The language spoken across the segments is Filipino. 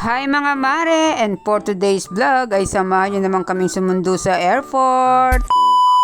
Hi mga mare, and for today's vlog ay samahan nyo naman kaming sumundo sa airport.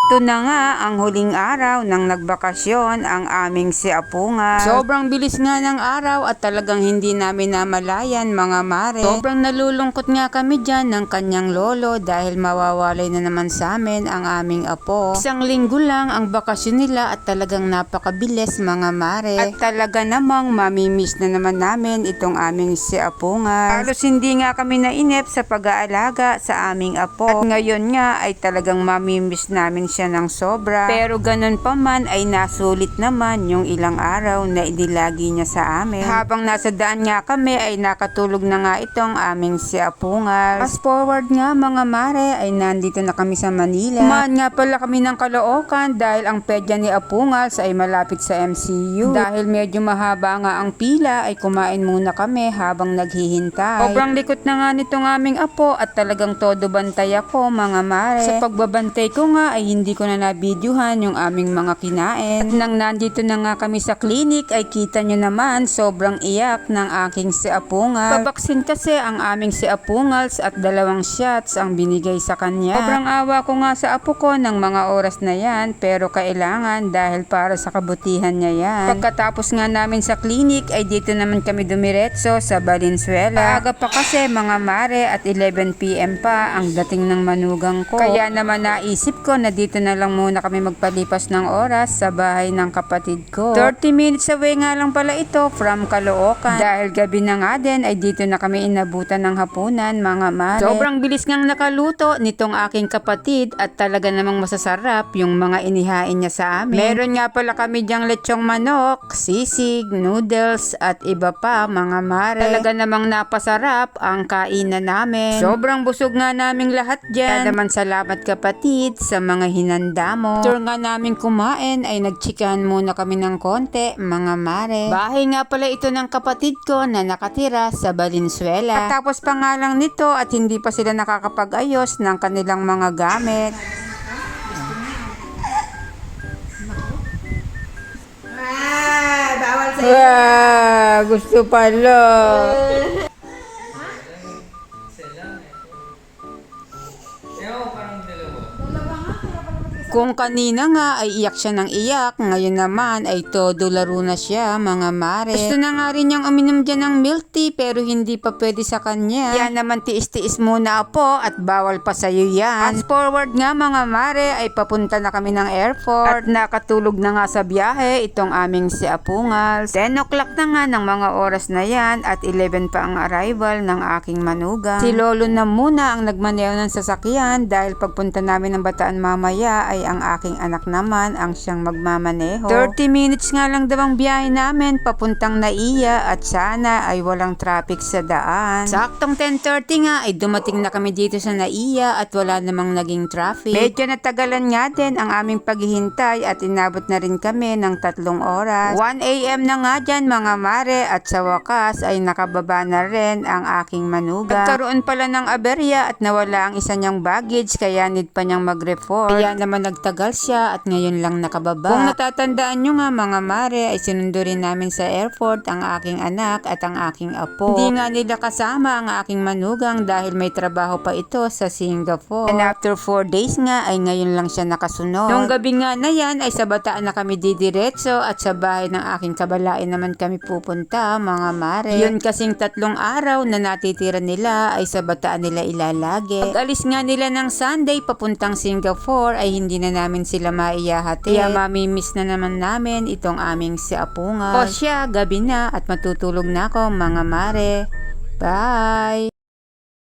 Ito na nga ang huling araw ng nagbakasyon ang aming si Apungal. Sobrang bilis nga ng araw at talagang hindi namin namalayan mga mare. Sobrang nalulungkot nga kami dyan ng kanyang lolo dahil mawawalay na naman sa amin ang aming apo. Isang linggo lang ang bakasyon nila at talagang napakabilis mga mare. At talaga namang mamimiss na naman namin itong aming si Apungal. Halos hindi nga kami nainip sa pag-aalaga sa aming apo. At ngayon nga ay talagang mamimiss namin siya ng sobra. Pero ganun pa man ay nasulit naman yung ilang araw na inilagi niya sa amin. Habang nasa daan nga kami ay nakatulog na nga itong aming si Apungal. Fast forward nga mga mare ay nandito na kami sa Manila. Kumain nga pala kami ng Caloocan dahil ang pedya ni Apungal ay malapit sa MCU. Dahil medyo mahaba nga ang pila ay kumain muna kami habang naghihintay. Sobrang likot na nga nitong aming apo at talagang todo bantay ako mga mare. Sa pagbabantay ko nga ay hindi ko na nabidyohan yung aming mga kinain. At nang nandito na nga kami sa clinic ay kita nyo naman sobrang iyak ng aking si Apungal. Babaksin kasi ang aming si Apungals at 2 shots ang binigay sa kanya. Sobrang awa ko nga sa apo ko ng mga oras na yan pero kailangan dahil para sa kabutihan niya yan. Pagkatapos nga namin sa clinic ay dito naman kami dumiretso sa Valenzuela. Paaga pa kasi mga mare at 11 PM pa ang dating ng manugang ko. Kaya naman naisip ko na dito na lang muna kami magpalipas ng oras sa bahay ng kapatid ko. 30 minutes away nga lang pala ito from Caloocan. Dahil gabi na nga din ay dito na kami inabutan ng hapunan mga mare. Sobrang bilis ngang nakaluto nitong aking kapatid at talaga namang masasarap yung mga inihain niya sa amin. Meron nga pala kami diyang lechong manok, sisig, noodles at iba pa mga mare. Talaga namang napasarap ang kainan namin. Sobrang busog nga naming lahat dyan. Kaya naman salamat kapatid sa mga hinanda mo. After nga namin kumain ay nagchikahan muna kami ng konti mga mare. Bahay nga pala ito ng kapatid ko na nakatira sa Valenzuela. At tapos pa nga lang nito at hindi pa sila nakakapag-ayos ng kanilang mga gamit. Bawal sa'yo. Gusto pala. Kung kanina nga ay iyak siya ng iyak, ngayon naman ay todo laro na siya mga mare. Gusto na nga rin niyang uminom dyan ng milk tea pero hindi pa pwede sa kanya. Yan naman tiis-tiis muna apo at bawal pa sa'yo yan. Fast forward nga mga mare ay papunta na kami ng airport at nakatulog na nga sa biyahe itong aming si Apungal. 10 o'clock na nga ng mga oras na yan at 11 pa ang arrival ng aking manugang. Si lolo na muna ang nagmaneho ng sasakyan dahil pagpunta namin ng Bataan mamaya ay ang aking anak naman ang siyang magmamaneho. 30 minutes nga lang daw ang biyahe namin papuntang Naiya at sana ay walang traffic sa daan. Saktong 10:30 nga ay dumating na kami dito sa Naiya at wala namang naging traffic. Medyo natagalan nga din ang aming paghihintay at inabot na rin kami ng 3 oras. 1 AM na nga dyan mga mare at sa wakas ay nakababa na rin ang aking manugang. Nagkaroon pala ng aberya at nawala ang isa niyang baggage kaya need pa niyang mag-report. Kaya naman nagtagal siya at ngayon lang nakababa. Kung natatandaan nyo nga mga mare ay sinundo rin namin sa airport ang aking anak at ang aking apo. Hindi nga nila kasama ang aking manugang dahil may trabaho pa ito sa Singapore. And after 4 days nga ay ngayon lang siya nakasunod. Nung gabi nga na yan ay sa Bataan na kami didiretso at sa bahay ng aking kabalain naman kami pupunta mga mare. Yun kasing 3 araw na natitira nila ay sa Bataan nila ilalagi. Pag alis nga nila ng Sunday papuntang Singapore ay hindi na namin sila maiyahati. Kaya mamimiss na naman namin itong aming si Apungal. O siya, gabi na at matutulog na ako mga mare. Bye!